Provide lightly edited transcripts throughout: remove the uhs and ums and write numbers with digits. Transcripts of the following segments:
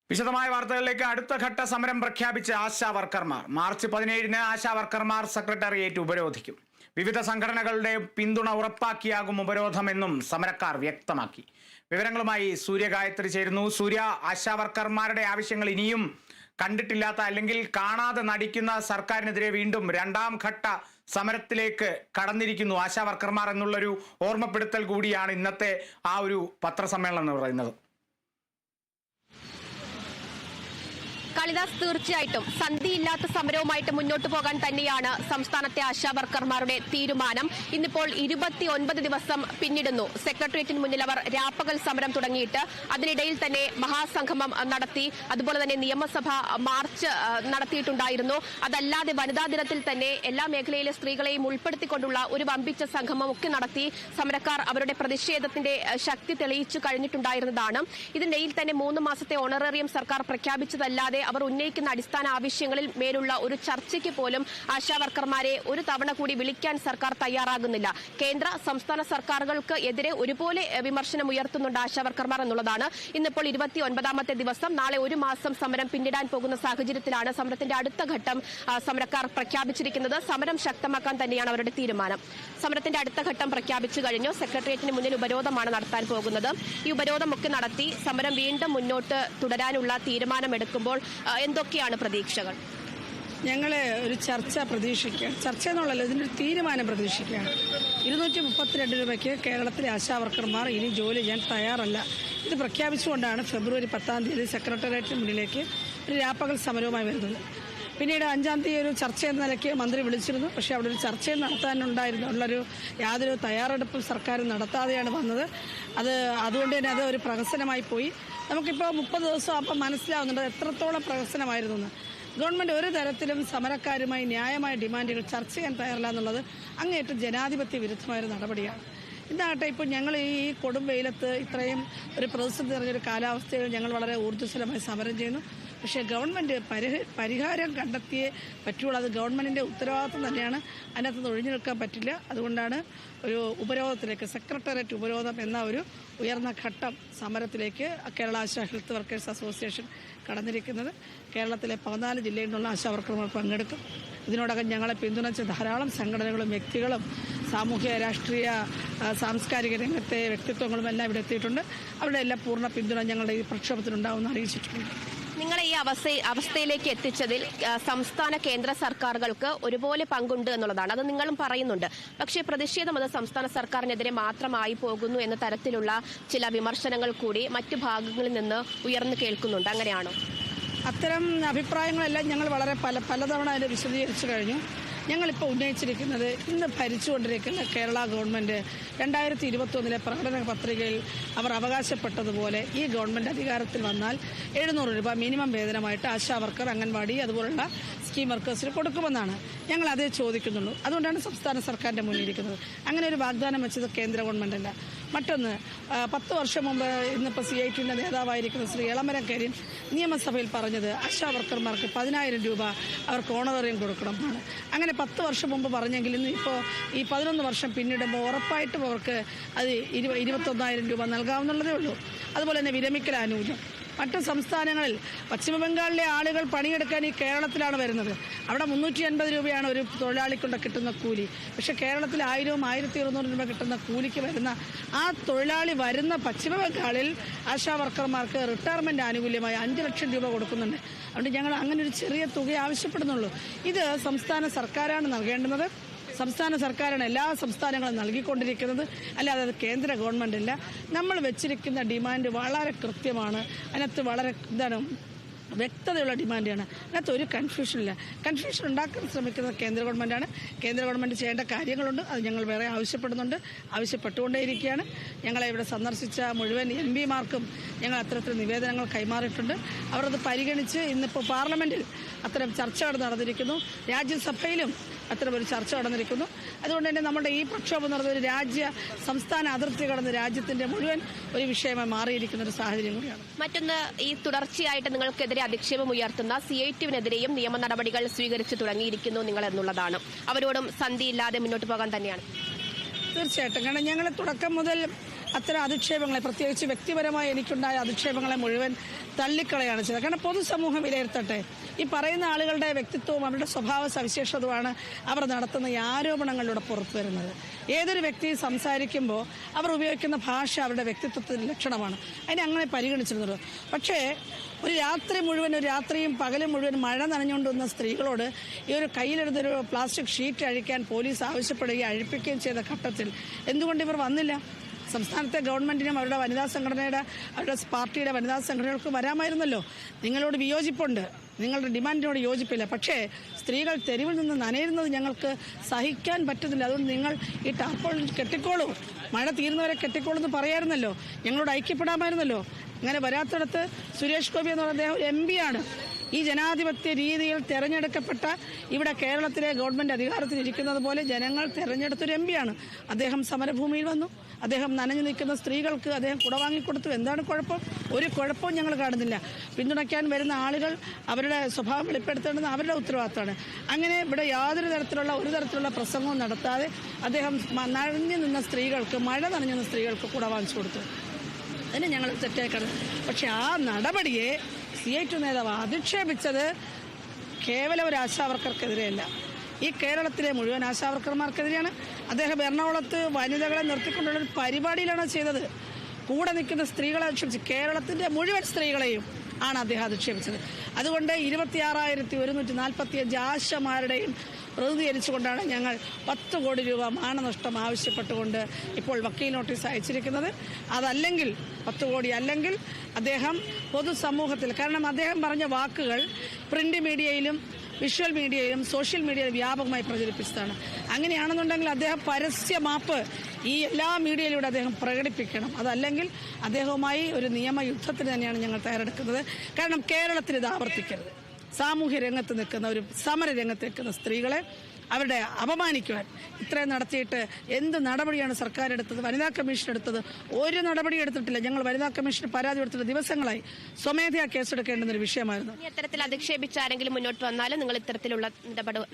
വിശദമായ വാർത്തകളിലേക്ക്. അടുത്ത ഘട്ട സമരം പ്രഖ്യാപിച്ച ആശാ വർക്കർമാർ മാർച്ച് 17-ന് ആശാ വർക്കർമാർ സെക്രട്ടേറിയറ്റ് ഉപരോധിക്കും. വിവിധ സംഘടനകളുടെ പിന്തുണ ഉറപ്പാക്കിയാകും ഉപരോധമെന്നും സമരക്കാർ വ്യക്തമാക്കി. വിവരങ്ങളുമായി സൂര്യ ഗായത്രി ചേരുന്നു. സൂര്യ, ആശാ വർക്കർമാരുടെ ആവശ്യങ്ങൾ ഇനിയും കണ്ടിട്ടില്ലാത്ത അല്ലെങ്കിൽ കാണാതെ നടിക്കുന്ന സർക്കാരിനെതിരെ വീണ്ടും രണ്ടാം ഘട്ട സമരത്തിലേക്ക് കടന്നിരിക്കുന്നു ആശാ വർക്കർമാർ എന്നുള്ളൊരു ഓർമ്മപ്പെടുത്തൽ കൂടിയാണ് ഇന്നത്തെ ആ ഒരു പത്രസമ്മേളനം എന്ന് പറയുന്നത്. കാളിദാസ്, തീർച്ചയായിട്ടും സന്ധിയില്ലാത്ത സമരവുമായിട്ട് മുന്നോട്ട് പോകാൻ തന്നെയാണ് സംസ്ഥാനത്തെ ആശാ വർക്കർമാരുടെ തീരുമാനം. ഇന്നിപ്പോൾ 29 ദിവസം പിന്നിടുന്നു സെക്രട്ടേറിയറ്റിന് മുന്നിൽ അവർ രാപ്പകൽ സമരം തുടങ്ങിയിട്ട്. അതിനിടയിൽ തന്നെ മഹാസംഗമം നടത്തി, അതുപോലെ തന്നെ നിയമസഭ മാർച്ച് നടത്തിയിട്ടുണ്ടായിരുന്നു. അതല്ലാതെ വനിതാ ദിനത്തിൽ തന്നെ എല്ലാ മേഖലയിലെ സ്ത്രീകളെയും ഉൾപ്പെടുത്തിക്കൊണ്ടുള്ള ഒരു വമ്പിച്ച സംഗമം ഒക്കെ നടത്തി സമരക്കാർ അവരുടെ പ്രതിഷേധത്തിന്റെ ശക്തി തെളിയിച്ചു കഴിഞ്ഞിട്ടുണ്ടായിരുന്നതാണ്. ഇതിനിടയിൽ തന്നെ 3 മാസത്തെ ഓണറേറിയം സർക്കാർ പ്രഖ്യാപിച്ചതല്ലാതെ അവർ ഉന്നയിക്കുന്ന അടിസ്ഥാന ആവശ്യങ്ങളിൽ മേലുള്ള ഒരു ചർച്ചയ്ക്ക് പോലും ആശാ വർക്കർമാരെ ഒരു തവണ കൂടി വിളിക്കാൻ സർക്കാർ തയ്യാറാകുന്നില്ല. കേന്ദ്ര സംസ്ഥാന സർക്കാരുകൾക്ക് എതിരെ ഒരുപോലെ വിമർശനം ഉയർത്തുന്നുണ്ട് ആശാ വർക്കർമാർ എന്നുള്ളതാണ്. ഇന്നിപ്പോൾ 29ാമത്തെ ദിവസം, നാളെ 1 മാസം സമരം പിന്നിടാൻ പോകുന്ന സാഹചര്യത്തിലാണ് സമരത്തിന്റെ അടുത്ത ഘട്ടം സമരക്കാർ പ്രഖ്യാപിച്ചിരിക്കുന്നത്. സമരം ശക്തമാക്കാൻ തന്നെയാണ് അവരുടെ തീരുമാനം. സമരത്തിന്റെ അടുത്ത ഘട്ടം പ്രഖ്യാപിച്ചു കഴിഞ്ഞു. സെക്രട്ടേറിയറ്റിന് മുന്നിൽ ഉപരോധമാണ് നടത്താൻ പോകുന്നത്. ഈ ഉപരോധമൊക്കെ നടത്തി സമരം വീണ്ടും മുന്നോട്ട് തുടരാനുള്ള തീരുമാനമെടുക്കുമ്പോൾ എന്തൊക്കെയാണ് പ്രതീക്ഷകൾ? ഞങ്ങൾ ഒരു ചർച്ച പ്രതീക്ഷിക്കുകയാണ്. ചർച്ച എന്നുള്ളല്ലോ, ഇതിൻ്റെ ഒരു തീരുമാനം പ്രതീക്ഷിക്കുകയാണ്. 232 രൂപയ്ക്ക് കേരളത്തിലെ ആശാ വർക്കർമാർ ഇനി ജോലി ചെയ്യാൻ തയ്യാറല്ല. ഇത് പ്രഖ്യാപിച്ചുകൊണ്ടാണ് ഫെബ്രുവരി 10-ാം തീയതി സെക്രട്ടേറിയറ്റിന് മുന്നിലേക്ക് ഒരു രാപ്പകൽ സമരവുമായി വരുന്നത്. പിന്നീട് 5-ാം തീയതി ഒരു ചർച്ച എന്ന നിലയ്ക്ക് മന്ത്രി വിളിച്ചിരുന്നു. പക്ഷേ അവിടെ ഒരു ചർച്ചയും നടത്താനുള്ളൊരു യാതൊരു തയ്യാറെടുപ്പും സർക്കാർ നടത്താതെയാണ് വന്നത്. അതുകൊണ്ട് തന്നെ അത് ഒരു പ്രഹസനമായി പോയി. നമുക്കിപ്പോൾ 30 ദിവസം അപ്പം മനസ്സിലാവുന്നുണ്ട് എത്രത്തോളം പ്രഹസനമായിരുന്നു. ഗവൺമെൻറ് ഒരു തരത്തിലും സമരക്കാരുമായി ന്യായമായ ഡിമാൻഡുകൾ ചർച്ച ചെയ്യാൻ തയ്യാറില്ല എന്നുള്ളത് അങ്ങേയറ്റം ജനാധിപത്യ വിരുദ്ധമായൊരു നടപടിയാണ്. ഇതാകട്ടെ, ഇപ്പോൾ ഞങ്ങൾ ഈ കൊടും വെയിലത്ത് ഇത്രയും ഒരു പ്രതിസന്ധി നിറഞ്ഞൊരു കാലാവസ്ഥയിൽ ഞങ്ങൾ വളരെ ഊർജ്ജസ്വലമായി സമരം ചെയ്യുന്നു. പക്ഷേ ഗവൺമെൻറ് പരിഹാരം കണ്ടെത്തിയേ പറ്റുള്ളൂ. അത് ഗവൺമെൻറ്റിൻ്റെ ഉത്തരവാദിത്വം തന്നെയാണ്. അതിനകത്ത് ഒഴിഞ്ഞു നിൽക്കാൻ പറ്റില്ല. അതുകൊണ്ടാണ് ഒരു ഉപരോധത്തിലേക്ക്, സെക്രട്ടേറിയറ്റ് ഉപരോധം എന്ന ഒരു ഉയർന്ന ഘട്ടം സമരത്തിലേക്ക് Kerala ASHA health workers association കടന്നിരിക്കുന്നത്. കേരളത്തിലെ 14 ജില്ലയിൽ നിന്നുള്ള ആശാ വർക്കർമാർ പങ്കെടുക്കും. ഇതിനോടകം ഞങ്ങളെ പിന്തുണച്ച ധാരാളം സംഘടനകളും വ്യക്തികളും സാമൂഹ്യ, രാഷ്ട്രീയ, സാംസ്കാരിക രംഗത്തെ വ്യക്തിത്വങ്ങളും എല്ലാം ഇവിടെ എത്തിയിട്ടുണ്ട്. അവരുടെ എല്ലാം പൂർണ്ണ പിന്തുണ ഞങ്ങളുടെ ഈ പ്രക്ഷോഭത്തിനുണ്ടാവുമെന്ന് അറിയിച്ചിട്ടുണ്ട്. നിങ്ങളെ ഈ അവസ്ഥയിലേക്ക് എത്തിച്ചതിൽ സംസ്ഥാന കേന്ദ്ര സർക്കാരുകൾക്ക് ഒരുപോലെ പങ്കുണ്ട് എന്നുള്ളതാണ്. അത് നിങ്ങളും പറയുന്നുണ്ട്. പക്ഷേ പ്രതിഷേധം അത് സംസ്ഥാന സർക്കാരിനെതിരെ മാത്രമായി പോകുന്നു എന്ന തരത്തിലുള്ള ചില വിമർശനങ്ങൾ കൂടി മറ്റു ഭാഗങ്ങളിൽ നിന്ന് ഉയർന്നു കേൾക്കുന്നുണ്ട്. അങ്ങനെയാണോ? അത്തരം അഭിപ്രായങ്ങളെല്ലാം ഞങ്ങൾ വളരെ പലതവണ അതിനെ വിശദീകരിച്ചു കഴിഞ്ഞു. ഞങ്ങളിപ്പോൾ ഉന്നയിച്ചിരിക്കുന്നത്, ഇന്ന് ഭരിച്ചുകൊണ്ടിരിക്കുന്ന കേരള ഗവൺമെൻറ് 2021 പ്രകടന പത്രികയിൽ അവർ അവകാശപ്പെട്ടതുപോലെ ഈ ഗവൺമെൻറ് അധികാരത്തിൽ വന്നാൽ 700 രൂപ മിനിമം വേതനമായിട്ട് ആശാ വർക്കർ, അംഗൻവാടി അതുപോലുള്ള സ്കീം വർക്കേഴ്സിന് കൊടുക്കുമെന്നാണ് ഞങ്ങൾ അതേ ചോദിക്കുന്നുള്ളൂ. അതുകൊണ്ടാണ് സംസ്ഥാന സർക്കാരിൻ്റെ മുന്നിലിരിക്കുന്നത്. അങ്ങനെ ഒരു വാഗ്ദാനം വെച്ചത് കേന്ദ്ര ഗവൺമെൻറ്റല്ല. മറ്റൊന്ന്, 10 വർഷം മുമ്പ് ഇന്നിപ്പോൾ CITയുടെ നേതാവായിരിക്കുന്ന ശ്രീ എളമരം കരീം നിയമസഭയിൽ പറഞ്ഞത് ആശാ വർക്കർമാർക്ക് 10,000 രൂപ അവർക്ക് ഓണറേറിയം കൊടുക്കണമെന്നാണ്. അങ്ങനെ 10 വർഷം മുമ്പ് പറഞ്ഞെങ്കിൽ ഇന്ന് ഇപ്പോൾ ഈ 11 വർഷം പിന്നിടുമ്പോൾ ഉറപ്പായിട്ടും അവർക്ക് അത് 21,000 രൂപ നൽകാവുന്നതേ ഉള്ളൂ. അതുപോലെ തന്നെ വിരമിക്കൽ ആനുകൂല്യം. മറ്റ് സംസ്ഥാനങ്ങളിൽ, പശ്ചിമബംഗാളിലെ ആളുകൾ പണിയെടുക്കാൻ ഈ കേരളത്തിലാണ് വരുന്നത്. അവിടെ 380 രൂപയാണ് ഒരു തൊഴിലാളിക്കൊണ്ട് കിട്ടുന്ന കൂലി. പക്ഷേ കേരളത്തിൽ 1000-ഉം 1200 രൂപ കിട്ടുന്ന കൂലിക്ക് വരുന്ന ആ തൊഴിലാളി വരുന്ന പശ്ചിമബംഗാളിൽ ആശാ വർക്കർമാർക്ക് റിട്ടയർമെൻറ്റ് ആനുകൂല്യമായി 5 ലക്ഷം രൂപ കൊടുക്കുന്നുണ്ട്. അതുകൊണ്ട് ഞങ്ങൾ അങ്ങനെ ഒരു ചെറിയ തുക ആവശ്യപ്പെടുന്നുള്ളൂ. ഇത് സംസ്ഥാന സർക്കാരാണ് നൽകേണ്ടുന്നത്. സംസ്ഥാന സർക്കാരാണ് എല്ലാ സംസ്ഥാനങ്ങളും നൽകിക്കൊണ്ടിരിക്കുന്നത്, അല്ലാതെ അത് കേന്ദ്ര ഗവൺമെൻറ് അല്ല. നമ്മൾ വെച്ചിരിക്കുന്ന ഡിമാൻഡ് വളരെ കൃത്യമാണ്. അതിനകത്ത് വളരെ വ്യക്തതയുള്ള ഡിമാൻഡാണ്. അതിനകത്ത് ഒരു കൺഫ്യൂഷനില്ല. കൺഫ്യൂഷൻ ഉണ്ടാക്കാൻ ശ്രമിക്കുന്നത് കേന്ദ്ര ഗവൺമെൻറ്റാണ്. കേന്ദ്ര ഗവൺമെൻറ് ചെയ്യേണ്ട കാര്യങ്ങളുണ്ട്. അത് ഞങ്ങൾ വേറെ ആവശ്യപ്പെട്ടുകൊണ്ടേയിരിക്കുകയാണ്. ഞങ്ങളെ ഇവിടെ സന്ദർശിച്ച മുഴുവൻ MP-മാർക്കും ഞങ്ങൾ അത്തരത്തിൽ നിവേദനങ്ങൾ കൈമാറിയിട്ടുണ്ട്. അവരത് പരിഗണിച്ച് ഇന്നിപ്പോൾ പാർലമെൻറ്റിൽ അത്തരം ചർച്ചകൾ നടന്നിരിക്കുന്നു. രാജ്യസഭയിലും അത്തരമൊരു ചർച്ച നടന്നിരിക്കുന്നു. അതുകൊണ്ട് തന്നെ നമ്മുടെ ഈ പ്രക്ഷോഭം നടന്നൊരു സംസ്ഥാന അതിർത്തി കടന്ന് രാജ്യത്തിൻ്റെ മുഴുവൻ ഒരു വിഷയമായി മാറിയിരിക്കുന്ന ഒരു സാഹചര്യം കൂടിയാണ്. മറ്റൊന്ന്, ഈ തുടർച്ചയായിട്ട് നിങ്ങൾക്കെതിരെ അധിക്ഷേപം ഉയർത്തുന്ന CITനെതിരെയും നിയമ നടപടികൾ സ്വീകരിച്ചു തുടങ്ങിയിരിക്കുന്നു നിങ്ങൾ എന്നുള്ളതാണ്. അവരോടും സന്ധിയില്ലാതെ മുന്നോട്ട് പോകാൻ തന്നെയാണ്. തീർച്ചയായിട്ടും. കാരണം ഞങ്ങൾ തുടക്കം മുതൽ അത്തരം അധിക്ഷേപങ്ങളെ, പ്രത്യേകിച്ച് വ്യക്തിപരമായി എനിക്കുണ്ടായ അധിക്ഷേപങ്ങളെ മുഴുവൻ തള്ളിക്കളയാണ് ചെയ്തത്. കാരണം പൊതുസമൂഹം വിലയിരുത്തട്ടെ. ഈ പറയുന്ന ആളുകളുടെ വ്യക്തിത്വവും അവരുടെ സ്വഭാവ സവിശേഷതയുമാണ് അവർ നടത്തുന്ന ഈ ആരോപണങ്ങളിലൂടെ പുറത്തു വരുന്നത്. ഏതൊരു വ്യക്തി സംസാരിക്കുമ്പോൾ അവർ ഉപയോഗിക്കുന്ന ഭാഷ അവരുടെ വ്യക്തിത്വത്തിൻ്റെ ലക്ഷണമാണ്. അതിനെ അങ്ങനെ പരിഗണിച്ചിരുന്നത്. പക്ഷേ ഒരു രാത്രി മുഴുവൻ, ഒരു രാത്രിയും പകലും മുഴുവൻ മഴ നനഞ്ഞുകൊണ്ട് വന്ന സ്ത്രീകളോട് ഈ ഒരു കയ്യിലെടുത്തൊരു പ്ലാസ്റ്റിക് ഷീറ്റ് അഴിക്കാൻ പോലീസ് ആവശ്യപ്പെടുകയും അഴിപ്പിക്കുകയും ചെയ്ത ഘട്ടത്തിൽ എന്തുകൊണ്ട് ഇവർ വന്നില്ല? സംസ്ഥാനത്തെ ഗവൺമെന്റിനും അവരുടെ വനിതാ സംഘടനയുടെ, അവരുടെ പാർട്ടിയുടെ വനിതാ സംഘടനകൾക്കും വരാമായിരുന്നല്ലോ. നിങ്ങളോട് വിയോജിപ്പുണ്ട്, നിങ്ങളുടെ ഡിമാൻഡിനോട് യോജിപ്പില്ല. പക്ഷേ സ്ത്രീകൾ തെരുവിൽ നിന്ന് നനയുന്നത് ഞങ്ങൾക്ക് സഹിക്കാൻ പറ്റുന്നില്ല. അതുകൊണ്ട് നിങ്ങൾ ഈ ടാർപ്പോൾ കെട്ടിക്കോളൂ, മഴ തീരുന്നവരെ കെട്ടിക്കോളൂ എന്ന് പറയാമായിരുന്നല്ലോ. ഞങ്ങളോട് ഐക്യപ്പെടാമായിരുന്നല്ലോ. അങ്ങനെ വരാത്തിടത്ത് സുരേഷ് ഗോപി എന്ന് പറഞ്ഞ അദ്ദേഹം MP ആണ്. ഈ ജനാധിപത്യ രീതിയിൽ തെരഞ്ഞെടുക്കപ്പെട്ട, ഇവിടെ കേരളത്തിലെ ഗവൺമെന്റ് അധികാരത്തിലിരിക്കുന്നത് പോലെ ജനങ്ങൾ തെരഞ്ഞെടുത്തൊരു MP ആണ്. അദ്ദേഹം സമരഭൂമിയിൽ വന്നു. അദ്ദേഹം നനഞ്ഞു നിൽക്കുന്ന സ്ത്രീകൾക്ക് അദ്ദേഹം കുട വാങ്ങിക്കൊടുത്തു. എന്താണ് കുഴപ്പം? ഒരു കുഴപ്പവും ഞങ്ങൾ കാണുന്നില്ല. പിന്തുണയ്ക്കാൻ വരുന്ന ആളുകൾ അവരുടെ സ്വഭാവം വെളിപ്പെടുത്തേണ്ടത് അവരുടെ ഉത്തരവാദിത്തമാണ്. അങ്ങനെ ഇവിടെ ഒരു തരത്തിലുള്ള പ്രസംഗവും നടത്താതെ അദ്ദേഹം നനഞ്ഞു നിന്ന സ്ത്രീകൾക്ക്, മഴ നനഞ്ഞു നിന്ന സ്ത്രീകൾക്ക് കുട വാങ്ങിച്ചു കൊടുത്തു. അതിന് ഞങ്ങൾ തെറ്റായി കാണുന്നു. പക്ഷെ ആ നടപടിയെ CI2 നേതാവ് അധിക്ഷേപിച്ചത് കേവലം ഒരു ആശാവർക്കർക്കെതിരെയല്ല, ഈ കേരളത്തിലെ മുഴുവൻ ആശാവർക്കർമാർക്കെതിരെയാണ്. അദ്ദേഹം എറണാകുളത്ത് വനിതകളെ നിർത്തിക്കൊണ്ടുള്ളൊരു പരിപാടിയിലാണ് ചെയ്തത്. കൂടെ നിൽക്കുന്ന സ്ത്രീകളെ അധിക്ഷേപിച്ച് കേരളത്തിൻ്റെ മുഴുവൻ സ്ത്രീകളെയും ആണ് അദ്ദേഹം അധിക്ഷേപിച്ചത്. അതുകൊണ്ട് 26,145 ആശമാരുടെയും പ്രതിനിധീകരിച്ചുകൊണ്ടാണ് ഞങ്ങൾ 10 കോടി രൂപ മാനനഷ്ടം ആവശ്യപ്പെട്ടുകൊണ്ട് ഇപ്പോൾ വക്കീൽ നോട്ടീസ് അയച്ചിരിക്കുന്നത്. അതല്ലെങ്കിൽ 10 കോടി അല്ലെങ്കിൽ അദ്ദേഹം പൊതുസമൂഹത്തിൽ, കാരണം അദ്ദേഹം പറഞ്ഞ വാക്കുകൾ പ്രിന്റ് മീഡിയയിലും വിഷ്വൽ മീഡിയയിലും സോഷ്യൽ മീഡിയയിലും വ്യാപകമായി പ്രചരിപ്പിച്ചതാണ്. അങ്ങനെയാണെന്നുണ്ടെങ്കിൽ അദ്ദേഹം പരസ്യ മാപ്പ് ഈ എല്ലാ മീഡിയയിലൂടെ അദ്ദേഹം പ്രകടിപ്പിക്കണം. അതല്ലെങ്കിൽ അദ്ദേഹവുമായി ഒരു നിയമയുദ്ധത്തിന് തന്നെയാണ് ഞങ്ങൾ തയ്യാറെടുക്കുന്നത്. കാരണം കേരളത്തിൽ ഇത് ആവർത്തിക്കരുത്. സാമൂഹ്യ രംഗത്ത് നിൽക്കുന്ന, ഒരു സമര രംഗത്ത് നിൽക്കുന്ന സ്ത്രീകളെ അവരുടെ അപമാനിക്കുവാൻ ഇത്രയും നടത്തിയിട്ട് എന്ത് നടപടിയാണ് സർക്കാർ എടുത്തത്? വനിതാ കമ്മീഷൻ എടുത്തത് ഒരു നടപടി എടുത്തിട്ടില്ല. ഞങ്ങൾ വനിതാ കമ്മീഷന് പരാതി കൊടുത്തിട്ട് ദിവസങ്ങളായി. സ്വമേധയാ കേസെടുക്കേണ്ടുന്ന ഒരു വിഷയമായിരുന്നു. ഇത്തരത്തിൽ അധിക്ഷേപിച്ച് ആരെങ്കിലും മുന്നോട്ട് വന്നാലും നിങ്ങൾ ഇത്തരത്തിലുള്ള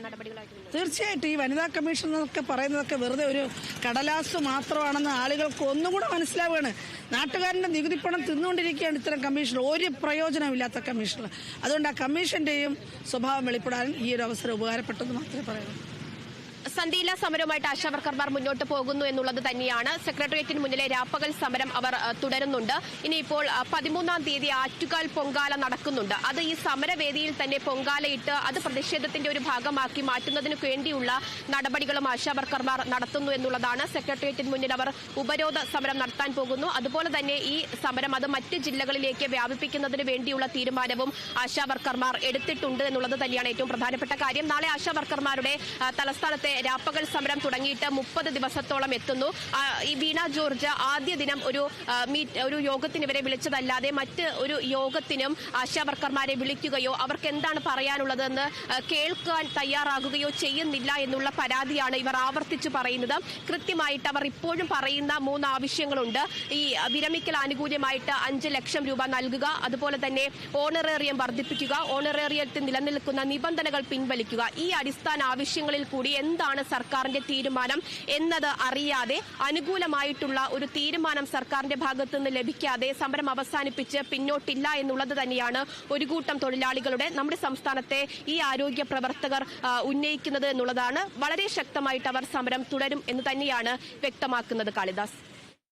നടപടികളായിട്ട്? തീർച്ചയായിട്ടും ഈ വനിതാ കമ്മീഷൻ എന്നൊക്കെ പറയുന്നതൊക്കെ വെറുതെ ഒരു കടലാസ് മാത്രമാണെന്ന് ആളുകൾക്ക് ഒന്നുകൂടെ മനസ്സിലാവുകയാണ്. നാട്ടുകാരൻ്റെ നികുതിപ്പണം തിന്നുകൊണ്ടിരിക്കുകയാണ് ഇത്തരം കമ്മീഷൻ, ഒരു പ്രയോജനമില്ലാത്ത കമ്മീഷൻ. അതുകൊണ്ട് ആ കമ്മീഷന്റെയും സ്വഭാവം വെളിപ്പെടാൻ ഈ ഒരു അവസരം ഉപകാരപ്പെട്ടെന്ന് മാത്രമേ പറയാവൂ. സന്ധിയില്ലാ സമരവുമായിട്ട് ആശാവർക്കർമാർ മുന്നോട്ട് പോകുന്നു എന്നുള്ളത് തന്നെയാണ്. സെക്രട്ടേറിയറ്റിന് മുന്നിലെ രാപ്പകൽ സമരം അവർ തുടരുന്നുണ്ട്. ഇനിയിപ്പോൾ 13-ാം തീയതി ആറ്റുകാൽ പൊങ്കാല നടക്കുന്നുണ്ട്. അത് ഈ സമരവേദിയിൽ തന്നെ പൊങ്കാലയിട്ട് അത് പ്രതിഷേധത്തിന്റെ ഒരു ഭാഗമാക്കി മാറ്റുന്നതിന് വേണ്ടിയുള്ള നടപടികളും ആശാവർക്കർമാർ നടത്തുന്നു എന്നുള്ളതാണ്. സെക്രട്ടേറിയറ്റിന് മുന്നിൽ അവർ ഉപരോധ സമരം നടത്താൻ പോകുന്നു. അതുപോലെ തന്നെ ഈ സമരം അത് മറ്റ് ജില്ലകളിലേക്ക് വ്യാപിപ്പിക്കുന്നതിന് വേണ്ടിയുള്ള തീരുമാനവും ആശാവർക്കർമാർ എടുത്തിട്ടുണ്ട് എന്നുള്ളത് തന്നെയാണ് ഏറ്റവും പ്രധാനപ്പെട്ട കാര്യം. നാളെ ആശാവർക്കർമാരുടെ തലസ്ഥാനത്തെ രാപ്പകൽ സമരം തുടങ്ങിയിട്ട് 30 ദിവസത്തോളം എത്തുന്നു. ഈ വീണ ജോർജ് ആദ്യ ദിനം ഒരു യോഗത്തിന് ഇവരെ വിളിച്ചതല്ലാതെ മറ്റ് ഒരു യോഗത്തിനും ആശാവർക്കർമാരെ വിളിക്കുകയോ അവർക്ക് എന്താണ് പറയാനുള്ളതെന്ന് കേൾക്കാൻ തയ്യാറാകുകയോ ചെയ്യുന്നില്ല എന്നുള്ള പരാതിയാണ് ഇവർ ആവർത്തിച്ചു പറയുന്നത്. കൃത്യമായിട്ട് അവർ ഇപ്പോഴും പറയുന്ന 3 ആവശ്യങ്ങളുണ്ട്. ഈ വിരമിക്കൽ ആനുകൂല്യമായിട്ട് 5 ലക്ഷം രൂപ നൽകുക, അതുപോലെ തന്നെ ഓണറേറിയം വർദ്ധിപ്പിക്കുക, ഓണറേറിയത്തിൽ നിലനിൽക്കുന്ന നിബന്ധനകൾ പിൻവലിക്കുക. ഈ അടിസ്ഥാന ആവശ്യങ്ങളിൽ കൂടി എന്താണ് സർക്കാരിന്റെ തീരുമാനം എന്നത് അറിയാതെ, അനുകൂലമായിട്ടുള്ള ഒരു തീരുമാനം സർക്കാരിന്റെ ഭാഗത്തു നിന്ന് ലഭിക്കാതെ സമരം അവസാനിപ്പിച്ച് പിന്നോട്ടില്ല എന്നുള്ളത് തന്നെയാണ് ഒരു കൂട്ടം തൊഴിലാളികളുടെ, നമ്മുടെ സംസ്ഥാനത്തെ ഈ ആരോഗ്യ പ്രവർത്തകർ ഉന്നയിക്കുന്നത് എന്നുള്ളതാണ്. വളരെ ശക്തമായിട്ട് അവർ സമരം തുടരും എന്ന് തന്നെയാണ് വ്യക്തമാക്കുന്നത്. കാളിദാസ്.